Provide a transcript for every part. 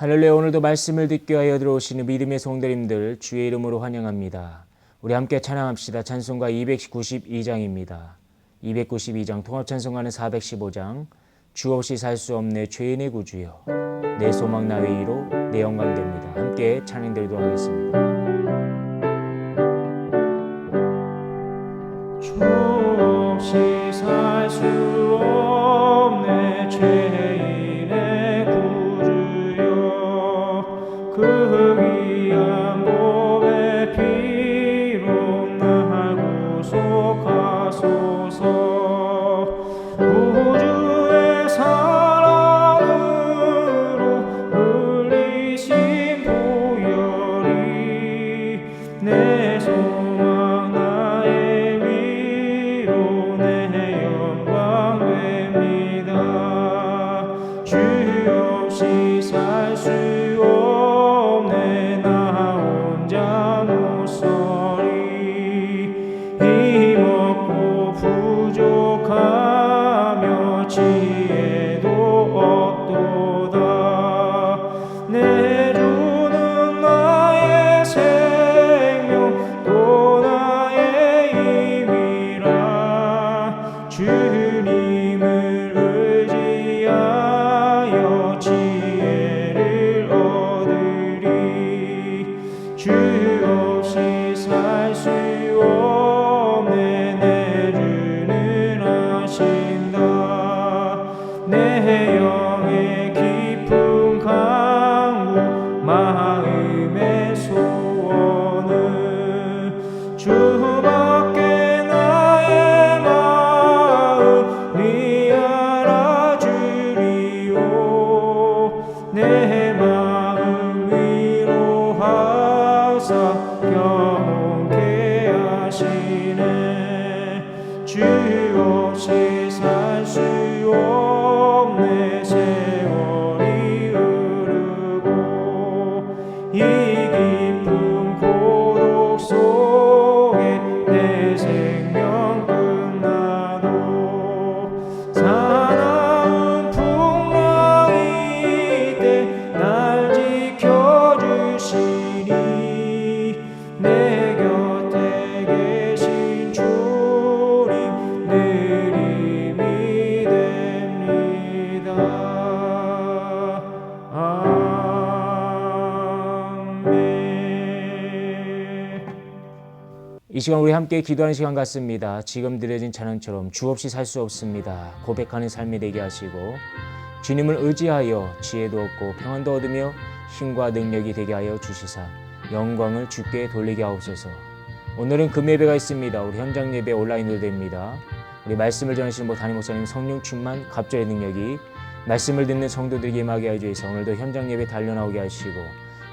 할렐루야. 오늘도 말씀을 듣기 위하여 들어오시는 믿음의 성도님들 주의 이름으로 환영합니다. 우리 함께 찬양합시다. 찬송가 292장입니다. 292장 통합찬송가는 415장 주 없이 살 수 없네 죄인의 구주여 내 소망 나 위로 내 영광 됩니다. 함께 찬양드리도록 하겠습니다. 주 없이 살 수 없네 죄인의 구주여 그 귀한 몸의 피로 날 구속하소서 구주의 사랑으로 흘리신 보혈이 내 소망 나의 위로 내 영광 됩니다. 주 없이 살 수 없네 나 혼자 못 서리 힘없고 부족하며 지혜도 없도다. 내 주는 나의 생명 또 나의 힘이라 주님을 의지하여 지혜를 얻으리. 주 없이 살 수 없네 내 주는 아신다. 내 영의 깊은 강구 마음의 소원은 주밖에 나의 마음이 알아주리오. 내 마음 위로하사 경험케 하시네. 주 없이 살 수 없네 세월이 흐르고 이 깊은 고독 속에 내 생명 끝나도 사나운 풍랑이 때 날 지켜주시니 내 곁에 계신 주님 늘 힘이 됩니다. 아멘. 이 시간 우리 함께 기도하는 시간 같습니다. 지금 드려진 찬양처럼 주 없이 살 수 없습니다. 고백하는 삶이 되게 하시고 주님을 의지하여 지혜도 얻고 평안도 얻으며 힘과 능력이 되게 하여 주시사 영광을 주께 돌리게 하옵소서. 오늘은 금예배가 있습니다. 우리 현장 예배 온라인으로 됩니다. 우리 말씀을 전하시는 담임 목사님 성령 충만 갑절의 능력이 말씀을 듣는 성도들에게 임하게 하여 주셔서 오늘도 현장 예배 달려나오게 하시고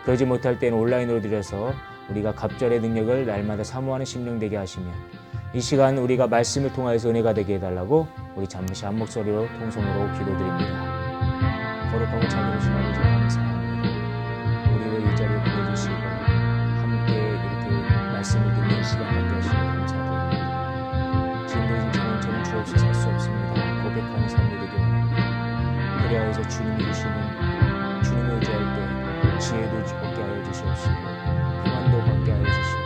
그러지 못할 때는 온라인으로 드려서 우리가 갑절의 능력을 날마다 사모하는 심령 되게 하시며 이 시간 우리가 말씀을 통하여서 은혜가 되게 해달라고 우리 잠시 한 목소리로 통성으로 기도드립니다. 거룩하고 자비로우신 아버지 감사합니다. 우리를 이 자리에 보내주시고 함께 이렇게 말씀을 듣는 시간 갖게 하시고 감사드립니다. 지금 드린 찬양처럼 주 없이 살 수 없습니다. 고백하는 삶이 되기 원합니다. 그리하여서 주님이 주시는 주님을 의지할 때 지혜도 얻게 하여 주시옵시고 평안도 받게 하여 주시고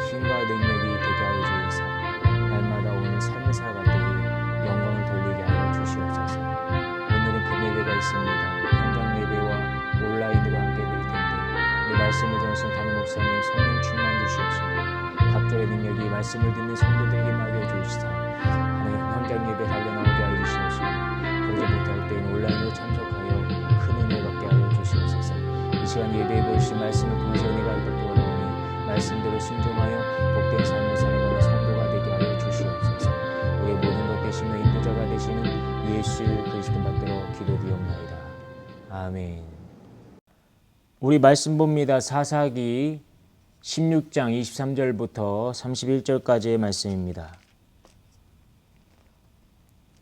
힘과 능력이 되게 하여 주셔서 날마다 오늘 삶을 살아갈 때에 영광을 돌리게 하여 주시옵소서. 오늘은 금예배가 있습니다. 현장 예배와 온라인으로 함께 될 텐데 우리 말씀을 전하신 담임 목사님 성령 충만 주시옵시고 갑절의 능력이 말씀을 듣는 성도들에게 임하게 해주시사 하나님 현장 예배 달려나오게 하여 주시옵시고 그러지 못할 때는 온라인으로 참석하여 큰 은혜 받게 하여 주시옵소서. 이 시간 예배해 보신 말씀을 통해서 은혜가 있도록 원하오니 말씀대로 순종하여 복된 삶을 살아가는 성도가 되게 하여 주시옵소서. 우리의 모든 것 되시며 인도자가 되시는 예수 그리스도 받들어 기도드리옵나이다. 아멘. 우리 말씀 봅니다. 사사기 16장 23절부터 31절까지의 말씀입니다.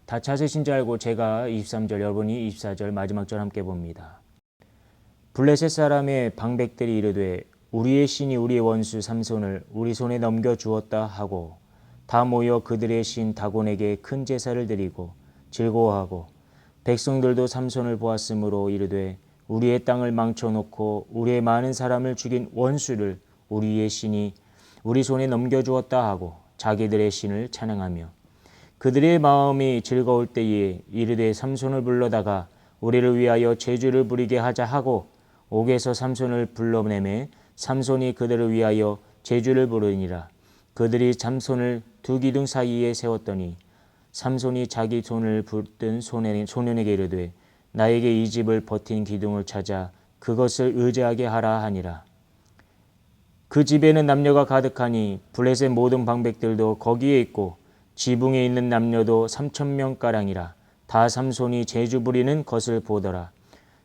다 찾으신 줄 알고 제가 23절 여러분이 24절 마지막 절 함께 봅니다. 블레셋 사람의 방백들이 이르되 우리의 신이 우리의 원수 삼손을 우리 손에 넘겨주었다 하고 다 모여 그들의 신 다곤에게 큰 제사를 드리고 즐거워하고 백성들도 삼손을 보았으므로 이르되 우리의 땅을 망쳐놓고 우리의 많은 사람을 죽인 원수를 우리의 신이 우리 손에 넘겨주었다 하고 자기들의 신을 찬양하며 그들의 마음이 즐거울 때에 이르되 삼손을 불러다가 우리를 위하여 제주를 부리게 하자 하고 옥에서 삼손을 불러내매 삼손이 그들을 위하여 제주를 부르니라. 그들이 삼손을 두 기둥 사이에 세웠더니 삼손이 자기 손을 붙든 소년에게 이르되 나에게 이 집을 버틴 기둥을 찾아 그것을 의지하게 하라 하니라. 그 집에는 남녀가 가득하니 블레셋 모든 방백들도 거기에 있고 지붕에 있는 남녀도 3,000명가량이라. 다 삼손이 제주 부리는 것을 보더라.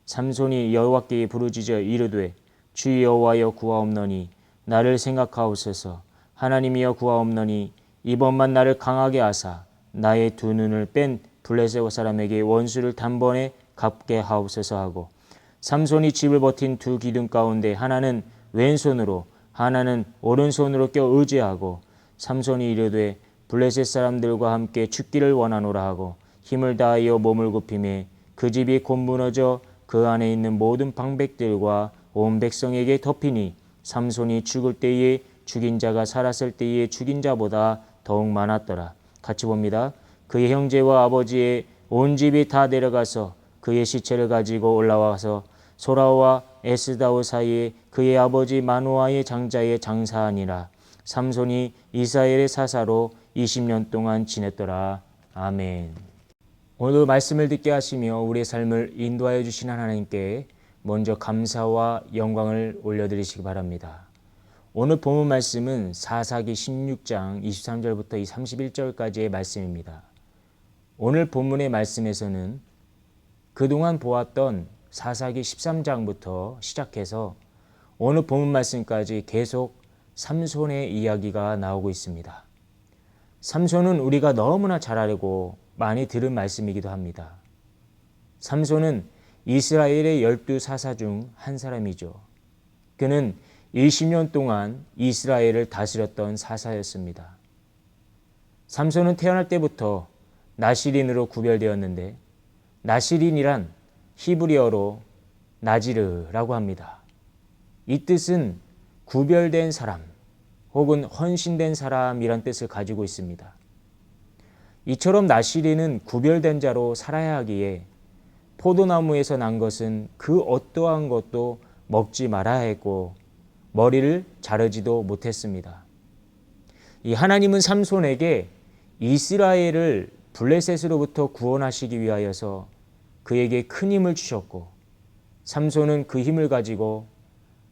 삼손이 여호와께 부르짖어 이르되 주 여호와여 구하옵노니 나를 생각하옵소서. 하나님이여 구하옵노니 이번만 나를 강하게 하사 나의 두 눈을 뺀 블레셋 사람에게 원수를 단번에 갚게 하옵소서 하고 삼손이 집을 버틴 두 기둥 가운데 하나는 왼손으로 하나는 오른손으로 껴 의지하고 삼손이 이르되 블레셋 사람들과 함께 죽기를 원하노라 하고 힘을 다하여 몸을 굽히매 그 집이 곧 무너져 그 안에 있는 모든 방백들과 온 백성에게 덮이니 삼손이 죽을 때에 죽인 자가 살았을 때에 죽인 자보다 더욱 많았더라. 같이 봅니다. 그의 형제와 아버지의 온 집이 다 내려가서 그의 시체를 가지고 올라와서 소라와 에스다오 사이에 그의 아버지 마노아의 장자에 장사하니라. 삼손이 이스라엘의 사사로 20년 동안 지냈더라. 아멘. 오늘 말씀을 듣게 하시며 우리의 삶을 인도하여 주신 하나님께 먼저 감사와 영광을 올려드리시기 바랍니다. 오늘 본문 말씀은 사사기 16장 23절부터 31절까지의 말씀입니다. 오늘 본문의 말씀에서는 그동안 보았던 사사기 13장부터 시작해서 오늘 본문 말씀까지 계속 삼손의 이야기가 나오고 있습니다. 삼손은 우리가 너무나 잘 알고 많이 들은 말씀이기도 합니다. 삼손은 이스라엘의 12사사 중 한 사람이죠. 그는 20년 동안 이스라엘을 다스렸던 사사였습니다. 삼손은 태어날 때부터 나시린으로 구별되었는데 나시린이란 히브리어로 나지르라고 합니다. 이 뜻은 구별된 사람 혹은 헌신된 사람이란 뜻을 가지고 있습니다. 이처럼 나시린은 구별된 자로 살아야 하기에 포도나무에서 난 것은 그 어떠한 것도 먹지 말아야 했고 머리를 자르지도 못했습니다. 이 하나님은 삼손에게 이스라엘을 블레셋으로부터 구원하시기 위하여서 그에게 큰 힘을 주셨고 삼손은 그 힘을 가지고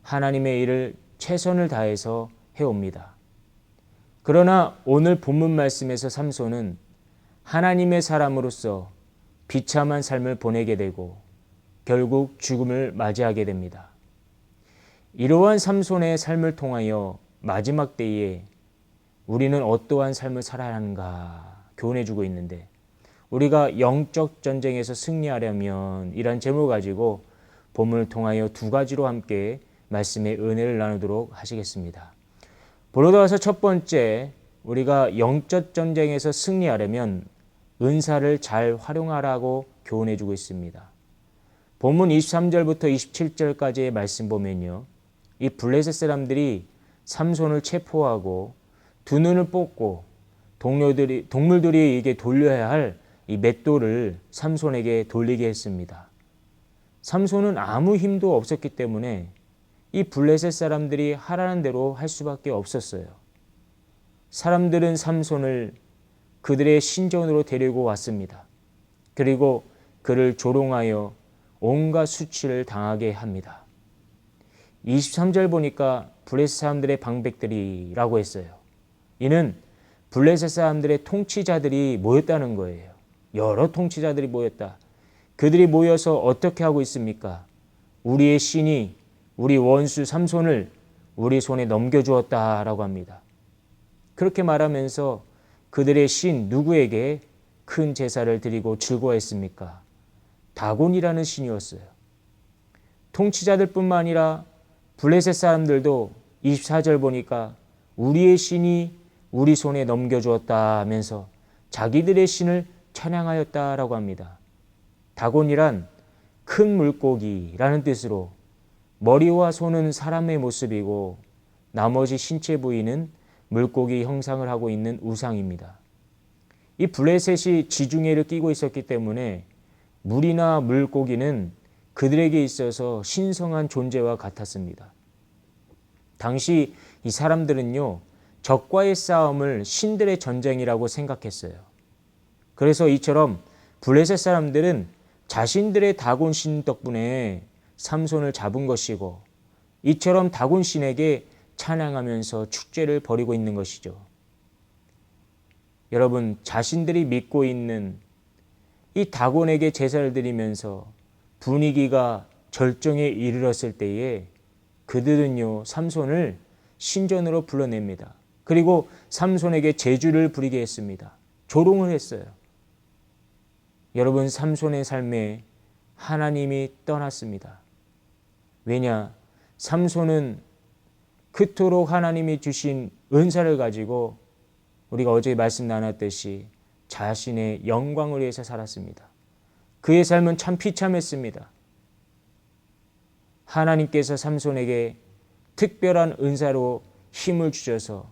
하나님의 일을 최선을 다해서 해옵니다. 그러나 오늘 본문 말씀에서 삼손은 하나님의 사람으로서 비참한 삶을 보내게 되고 결국 죽음을 맞이하게 됩니다. 이러한 삼손의 삶을 통하여 마지막 때에 우리는 어떠한 삶을 살아야 하는가 교훈해주고 있는데 우리가 영적 전쟁에서 승리하려면 이런 제목을 가지고 본문을 통하여 두 가지로 함께 말씀의 은혜를 나누도록 하시겠습니다. 보러 와서 첫 번째, 우리가 영적 전쟁에서 승리하려면 은사를 잘 활용하라고 교훈해주고 있습니다. 본문 23절부터 27절까지의 말씀 보면요, 이 블레셋 사람들이 삼손을 체포하고 두 눈을 뽑고 동물들이 이게 돌려야 할 이 맷돌을 삼손에게 돌리게 했습니다. 삼손은 아무 힘도 없었기 때문에 이 블레셋 사람들이 하라는 대로 할 수밖에 없었어요. 사람들은 삼손을 그들의 신전으로 데리고 왔습니다. 그리고 그를 조롱하여 온갖 수치를 당하게 합니다. 23절 보니까 블레셋 사람들의 방백들이라고 했어요. 이는 블레셋 사람들의 통치자들이 모였다는 거예요. 여러 통치자들이 모였다. 그들이 모여서 어떻게 하고 있습니까? 우리의 신이 우리 원수 삼손을 우리 손에 넘겨주었다라고 합니다. 그렇게 말하면서 그들의 신 누구에게 큰 제사를 드리고 즐거워했습니까? 다곤이라는 신이었어요. 통치자들뿐만 아니라 블레셋 사람들도 24절 보니까 우리의 신이 우리 손에 넘겨주었다 하면서 자기들의 신을 찬양하였다라고 합니다. 다곤이란 큰 물고기라는 뜻으로 머리와 손은 사람의 모습이고 나머지 신체 부위는 물고기 형상을 하고 있는 우상입니다. 이 블레셋이 지중해를 끼고 있었기 때문에 물이나 물고기는 그들에게 있어서 신성한 존재와 같았습니다. 당시 이 사람들은요, 적과의 싸움을 신들의 전쟁이라고 생각했어요. 그래서 이처럼 블레셋 사람들은 자신들의 다곤신 덕분에 삼손을 잡은 것이고, 이처럼 다곤신에게 찬양하면서 축제를 벌이고 있는 것이죠. 여러분, 자신들이 믿고 있는 이 다곤에게 제사를 드리면서 분위기가 절정에 이르렀을 때에 그들은요, 삼손을 신전으로 불러냅니다. 그리고 삼손에게 제주를 부리게 했습니다. 조롱을 했어요. 여러분, 삼손의 삶에 하나님이 떠났습니다. 왜냐? 삼손은 그토록 하나님이 주신 은사를 가지고 우리가 어제 말씀 나눴듯이 자신의 영광을 위해서 살았습니다. 그의 삶은 참 비참했습니다. 하나님께서 삼손에게 특별한 은사로 힘을 주셔서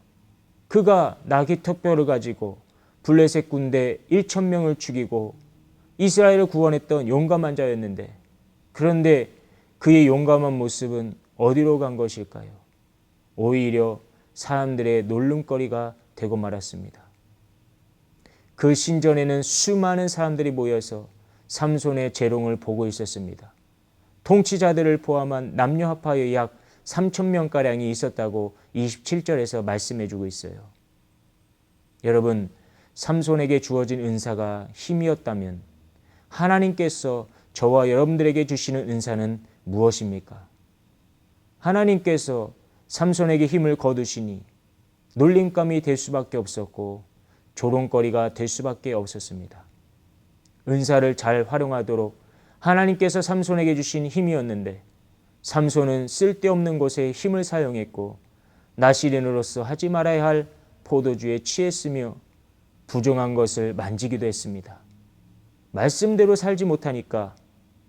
그가 나귀 턱뼈를 가지고 블레셋 군대 1,000명을 죽이고 이스라엘을 구원했던 용감한 자였는데, 그런데 그의 용감한 모습은 어디로 간 것일까요? 오히려 사람들의 놀림거리가 되고 말았습니다. 그 신전에는 수많은 사람들이 모여서 삼손의 재롱을 보고 있었습니다. 통치자들을 포함한 남녀 합하여 약 3,000명가량이 있었다고 27절에서 말씀해 주고 있어요. 여러분, 삼손에게 주어진 은사가 힘이었다면 하나님께서 저와 여러분들에게 주시는 은사는 무엇입니까? 하나님께서 삼손에게 힘을 거두시니 놀림감이 될 수밖에 없었고 조롱거리가 될 수밖에 없었습니다. 은사를 잘 활용하도록 하나님께서 삼손에게 주신 힘이었는데 삼손은 쓸데없는 곳에 힘을 사용했고 나시린으로서 하지 말아야 할 포도주에 취했으며 부정한 것을 만지기도 했습니다. 말씀대로 살지 못하니까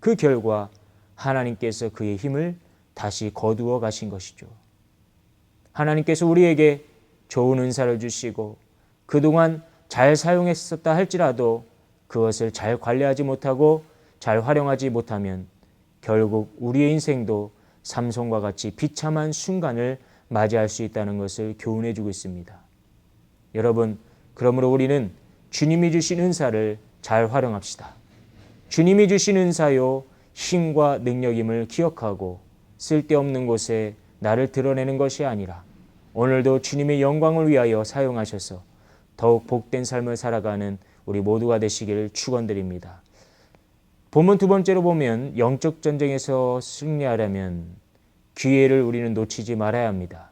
그 결과 하나님께서 그의 힘을 다시 거두어 가신 것이죠. 하나님께서 우리에게 좋은 은사를 주시고 그동안 잘 사용했었다 할지라도 그것을 잘 관리하지 못하고 잘 활용하지 못하면 결국 우리의 인생도 삼손과 같이 비참한 순간을 맞이할 수 있다는 것을 교훈해 주고 있습니다. 여러분, 그러므로 우리는 주님이 주신 은사를 잘 활용합시다. 주님이 주신 은사요 힘과 능력임을 기억하고 쓸데없는 곳에 나를 드러내는 것이 아니라 오늘도 주님의 영광을 위하여 사용하셔서 더욱 복된 삶을 살아가는 우리 모두가 되시기를 축원드립니다. 본문 두 번째로 보면 영적 전쟁에서 승리하려면 기회를 우리는 놓치지 말아야 합니다.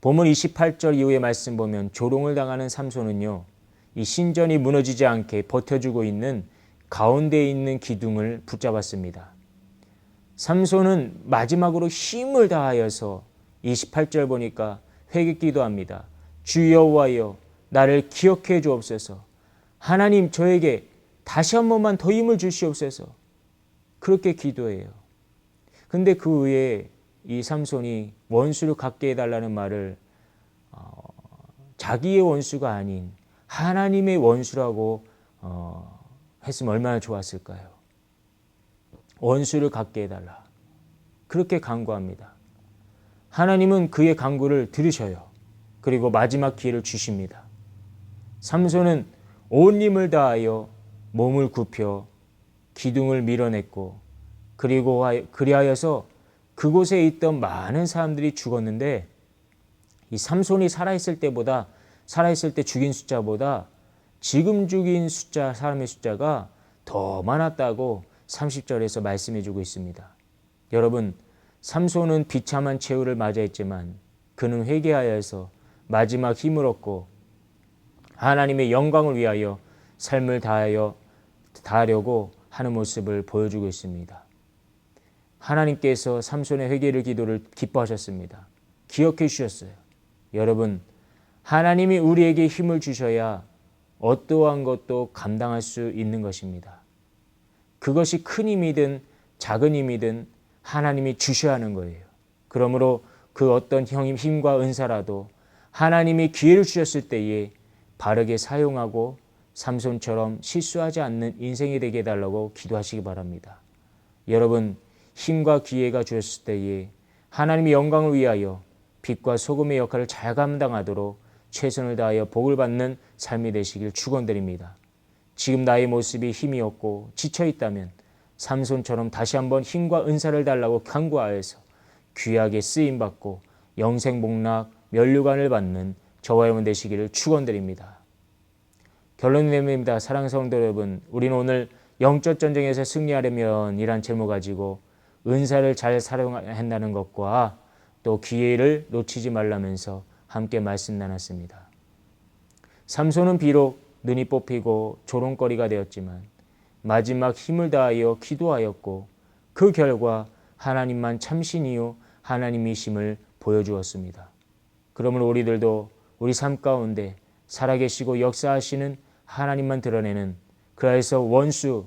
본문 28절 이후의 말씀 보면 조롱을 당하는 삼손은요, 이 신전이 무너지지 않게 버텨주고 있는 가운데에 있는 기둥을 붙잡았습니다. 삼손은 마지막으로 힘을 다하여서 28절 보니까 회개기도합니다. 주 여호와여, 나를 기억해 주옵소서. 하나님, 저에게 다시 한 번만 더 힘을 주시옵소서. 그렇게 기도해요. 근데 그 후에 이 삼손이 원수를 갖게 해달라는 말을 자기의 원수가 아닌 하나님의 원수라고 했으면 얼마나 좋았을까요? 원수를 갖게 해달라. 그렇게 간구합니다. 하나님은 그의 간구를 들으셔요. 그리고 마지막 기회를 주십니다. 삼손은 온 힘을 다하여 몸을 굽혀 기둥을 밀어냈고 그리고 그리하여서 그곳에 있던 많은 사람들이 죽었는데 이 삼손이 살아있을 때 죽인 숫자보다 지금 죽인 사람의 숫자가 더 많았다고 30절에서 말씀해 주고 있습니다. 여러분, 삼손은 비참한 최후를 맞이했지만 그는 회개하여서 마지막 힘을 얻고 하나님의 영광을 위하여 삶을 다하려고 하는 모습을 보여주고 있습니다. 하나님께서 삼손의 회개를 기도를 기뻐하셨습니다. 기억해 주셨어요. 여러분, 하나님이 우리에게 힘을 주셔야 어떠한 것도 감당할 수 있는 것입니다. 그것이 큰 힘이든 작은 힘이든 하나님이 주셔야 하는 거예요. 그러므로 그 어떤 힘과 은사라도 하나님이 기회를 주셨을 때에 바르게 사용하고 삼손처럼 실수하지 않는 인생이 되게 해달라고 기도하시기 바랍니다. 여러분, 힘과 기회가 주셨을 때에 하나님의 영광을 위하여 빛과 소금의 역할을 잘 감당하도록 최선을 다하여 복을 받는 삶이 되시길 축원드립니다. 지금 나의 모습이 힘이 없고 지쳐 있다면 삼손처럼 다시 한번 힘과 은사를 달라고 간구하여서 귀하게 쓰임 받고 영생복락 면류관을 받는 저와 여러분 되시기를 축원드립니다. 결론이 됩니다. 사랑하는 성도 여러분, 우리는 오늘 영적 전쟁에서 승리하려면 이란 제목 가지고 은사를 잘 사용한다는 것과 또 기회를 놓치지 말라면서 함께 말씀 나눴습니다. 삼손은 비록 눈이 뽑히고 조롱거리가 되었지만 마지막 힘을 다하여 기도하였고 그 결과 하나님만 참신이요 하나님이심을 보여주었습니다. 그러므로 우리들도 우리 삶 가운데 살아계시고 역사하시는 하나님만 드러내는 그 안에서 원수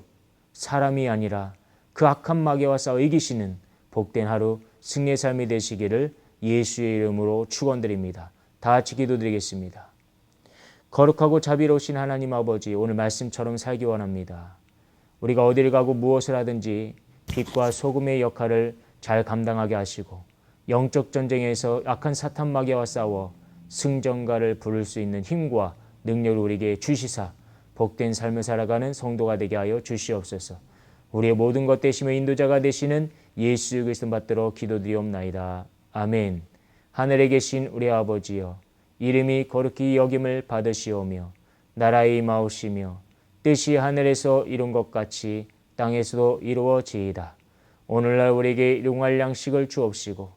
사람이 아니라 그 악한 마귀와 싸워 이기시는 복된 하루 승리의 삶이 되시기를 예수의 이름으로 축원드립니다. 다 같이 기도드리겠습니다. 거룩하고 자비로우신 하나님 아버지, 오늘 말씀처럼 살기 원합니다. 우리가 어디를 가고 무엇을 하든지 빛과 소금의 역할을 잘 감당하게 하시고 영적 전쟁에서 악한 사탄 마귀와 싸워 승전가를 부를 수 있는 힘과 능력을 우리에게 주시사 복된 삶을 살아가는 성도가 되게 하여 주시옵소서. 우리의 모든 것 되시며 인도자가 되시는 예수 그리스도 받들어 기도드리옵나이다. 아멘. 하늘에 계신 우리 아버지여, 이름이 거룩히 여김을 받으시오며 나라의 임하옵시며 뜻이 하늘에서 이룬 것 같이 땅에서도 이루어지이다. 오늘날 우리에게 일용할 양식을 주옵시고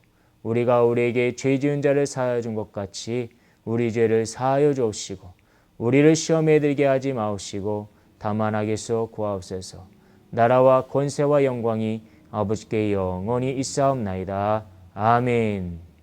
우리가 우리에게 죄 지은 자를 사하여 준 것 같이 우리 죄를 사하여 주옵시고 우리를 시험에 들게 하지 마옵시고 다만 악에서 구하옵소서. 나라와 권세와 영광이 아버지께 영원히 있사옵나이다. 아멘.